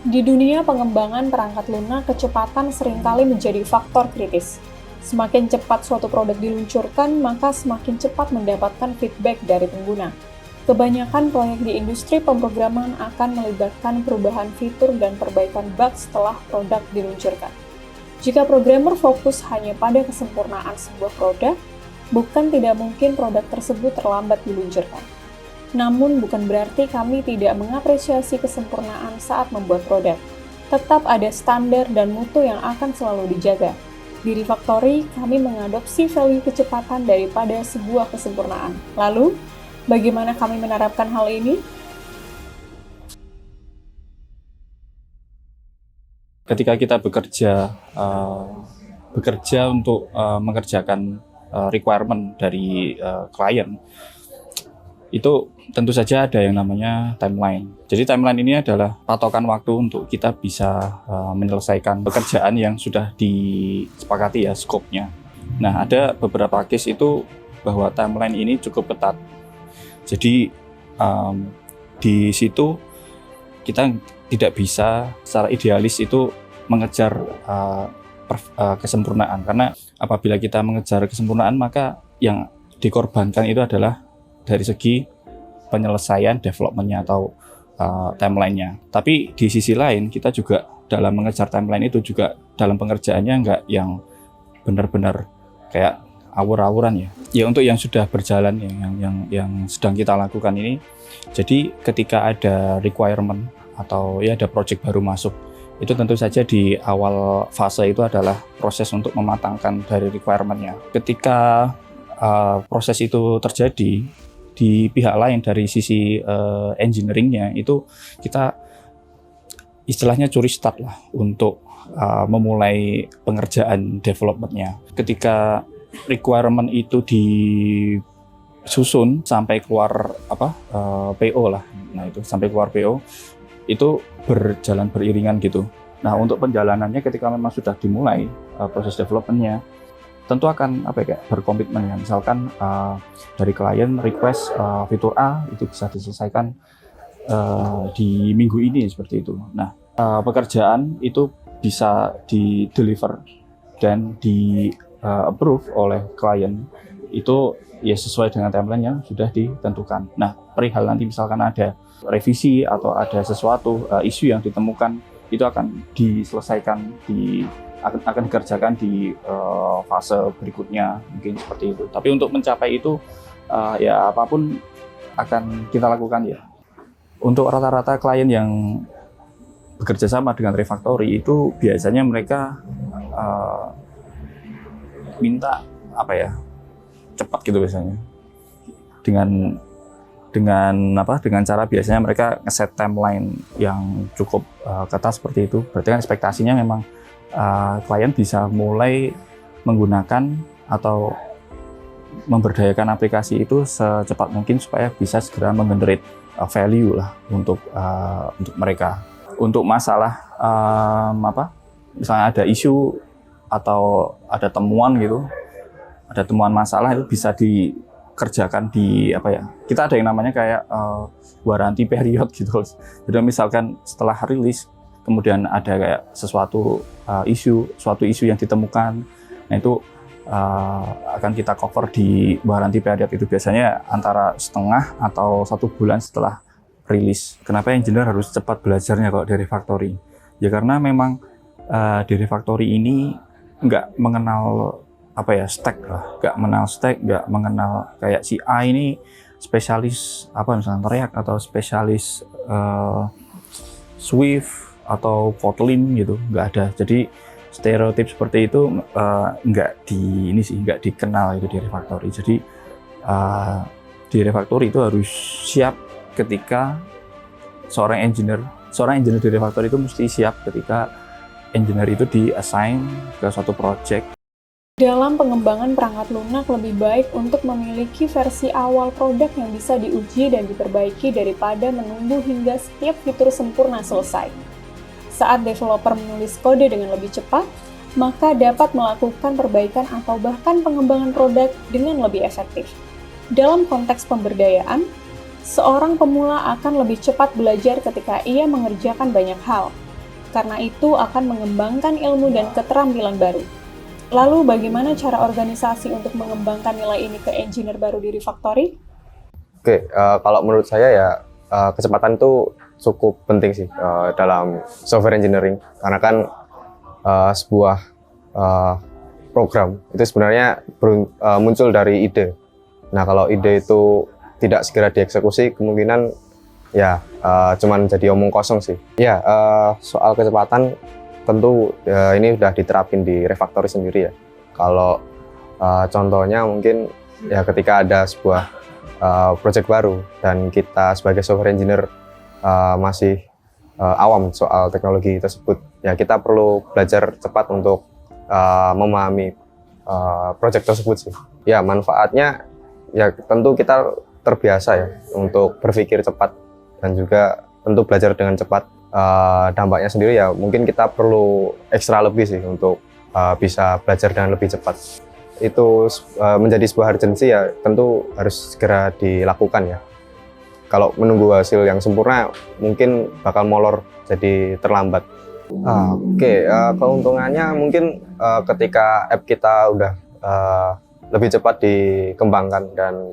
Di dunia pengembangan perangkat lunak, kecepatan seringkali menjadi faktor kritis. Semakin cepat suatu produk diluncurkan, maka semakin cepat mendapatkan feedback dari pengguna. Kebanyakan proyek di industri pemrograman akan melibatkan perubahan fitur dan perbaikan bug setelah produk diluncurkan. Jika programmer fokus hanya pada kesempurnaan sebuah produk, bukan tidak mungkin produk tersebut terlambat diluncurkan. Namun bukan berarti kami tidak mengapresiasi kesempurnaan saat membuat produk. Tetap ada standar dan mutu yang akan selalu dijaga. Di Refactory, kami mengadopsi value kecepatan daripada sebuah kesempurnaan. Lalu, bagaimana kami menerapkan hal ini? Ketika kita bekerja untuk mengerjakan requirement dari klien, itu tentu saja ada yang namanya timeline. Jadi timeline ini adalah patokan waktu untuk kita bisa menyelesaikan pekerjaan yang sudah disepakati ya scope-nya. Nah, ada beberapa case itu bahwa timeline ini cukup ketat. Jadi di situ kita tidak bisa secara idealis itu mengejar kesempurnaan, karena apabila kita mengejar kesempurnaan maka yang dikorbankan itu adalah dari segi penyelesaian development-nya atau timeline-nya. Tapi di sisi lain kita juga dalam mengejar timeline itu juga dalam pengerjaannya nggak yang benar-benar kayak awur-awuran ya. Ya untuk yang sudah berjalan yang sedang kita lakukan ini. Jadi ketika ada requirement atau ya ada project baru masuk, itu tentu saja di awal fase itu adalah proses untuk mematangkan dari requirement-nya. Ketika proses itu terjadi di pihak lain dari sisi engineering-nya, itu kita istilahnya curi start lah untuk memulai pengerjaan development-nya. Ketika requirement itu disusun sampai keluar PO lah, nah itu sampai keluar PO itu berjalan beriringan gitu. Nah untuk penjalanannya ketika memang sudah dimulai proses development-nya, tentu akan berkomitmen ya. Misalkan dari klien request fitur A itu bisa diselesaikan di minggu ini seperti itu. Nah pekerjaan itu bisa di deliver dan di approve oleh klien itu ya sesuai dengan timeline yang sudah ditentukan. Nah perihal nanti misalkan ada revisi atau ada sesuatu isu yang ditemukan, itu akan diselesaikan akan dikerjakan di fase berikutnya, mungkin seperti itu. Tapi untuk mencapai itu ya apapun akan kita lakukan ya. Untuk rata-rata klien yang bekerja sama dengan Refactory itu biasanya mereka minta cepat gitu biasanya. Dengan cara biasanya mereka ngeset timeline yang cukup ketat seperti itu. Berarti kan ekspektasinya memang klien bisa mulai menggunakan atau memberdayakan aplikasi itu secepat mungkin supaya bisa segera menggenerate value lah untuk mereka. Untuk masalah misalnya ada isu atau ada temuan gitu, ada temuan masalah itu bisa dikerjakan di kita ada yang namanya kayak warranty period gitu. Jadi misalkan setelah rilis kemudian ada kayak suatu isu yang ditemukan, nah itu akan kita cover di warranty period itu biasanya antara setengah atau 1 bulan setelah rilis. Kenapa engineer harus cepat belajarnya kalau dari Refactory? Ya karena memang di Refactory ini nggak mengenal stack lah, nggak mengenal kayak si A ini spesialis misalnya React atau spesialis Swift atau Kotlin gitu, nggak ada. Jadi stereotip seperti itu nggak dikenal itu di Refactory. Jadi di Refactory itu harus siap ketika seorang engineer di Refactory itu mesti siap ketika engineer itu di-assign ke suatu project. Dalam pengembangan perangkat lunak, lebih baik untuk memiliki versi awal produk yang bisa diuji dan diperbaiki daripada menunggu hingga setiap fitur sempurna selesai. Saat developer menulis kode dengan lebih cepat, maka dapat melakukan perbaikan atau bahkan pengembangan produk dengan lebih efektif. Dalam konteks pemberdayaan, seorang pemula akan lebih cepat belajar ketika ia mengerjakan banyak hal. Karena itu akan mengembangkan ilmu dan keterampilan baru. Lalu bagaimana cara organisasi untuk mengembangkan nilai ini ke engineer baru di Refactory? Oke, kalau menurut saya ya kecepatan itu cukup penting sih dalam software engineering, karena kan sebuah program itu sebenarnya muncul dari ide. Nah, kalau ide itu tidak segera dieksekusi, kemungkinan ya cuman jadi omong kosong sih. Ya, soal kecepatan tentu ini sudah diterapin di Refactory sendiri ya. Kalau contohnya mungkin ya ketika ada sebuah project baru dan kita sebagai software engineer masih awam soal teknologi tersebut, ya kita perlu belajar cepat untuk memahami project tersebut sih. Ya, manfaatnya ya tentu kita terbiasa ya untuk berpikir cepat dan juga tentu belajar dengan cepat. Dampaknya sendiri ya mungkin kita perlu ekstra lebih sih untuk bisa belajar dengan lebih cepat. Itu menjadi sebuah urgensi ya tentu harus segera dilakukan ya. Kalau menunggu hasil yang sempurna mungkin bakal molor jadi terlambat. Keuntungannya mungkin ketika app kita udah lebih cepat dikembangkan dan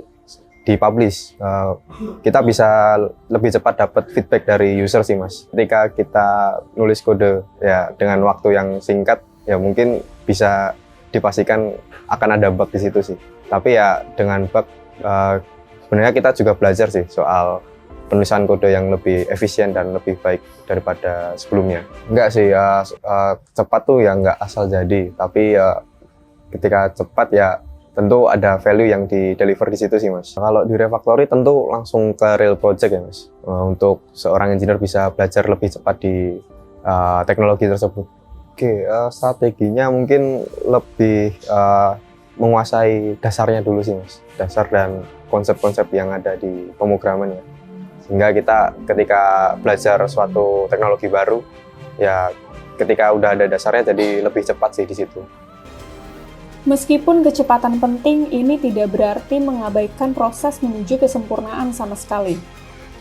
dipublish, kita bisa lebih cepat dapat feedback dari user sih Mas. Ketika kita nulis kode ya dengan waktu yang singkat ya mungkin bisa dipastikan akan ada bug di situ sih. Tapi ya dengan bug sebenarnya kita juga belajar sih soal penulisan kode yang lebih efisien dan lebih baik daripada sebelumnya. Enggak sih, cepat tuh ya enggak asal jadi, tapi ketika cepat ya tentu ada value yang di-deliver di situ sih Mas. Kalau di Refactory tentu langsung ke real project ya Mas. Untuk seorang engineer bisa belajar lebih cepat di teknologi tersebut. Strateginya mungkin lebih menguasai dasarnya dulu sih Mas. Dasar dan konsep-konsep yang ada di pemrograman ya. Sehingga kita ketika belajar suatu teknologi baru, ya ketika udah ada dasarnya jadi lebih cepat sih di situ. Meskipun kecepatan penting, ini tidak berarti mengabaikan proses menuju kesempurnaan sama sekali.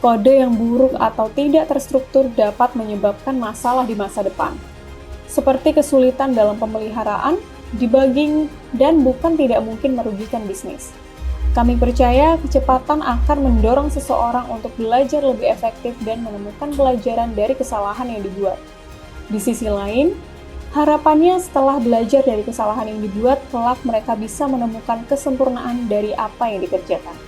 Kode yang buruk atau tidak terstruktur dapat menyebabkan masalah di masa depan, seperti kesulitan dalam pemeliharaan, debugging, dan bukan tidak mungkin merugikan bisnis. Kami percaya kecepatan akan mendorong seseorang untuk belajar lebih efektif dan menemukan pelajaran dari kesalahan yang dibuat. Di sisi lain, harapannya setelah belajar dari kesalahan yang dibuat, kelak mereka bisa menemukan kesempurnaan dari apa yang dikerjakan.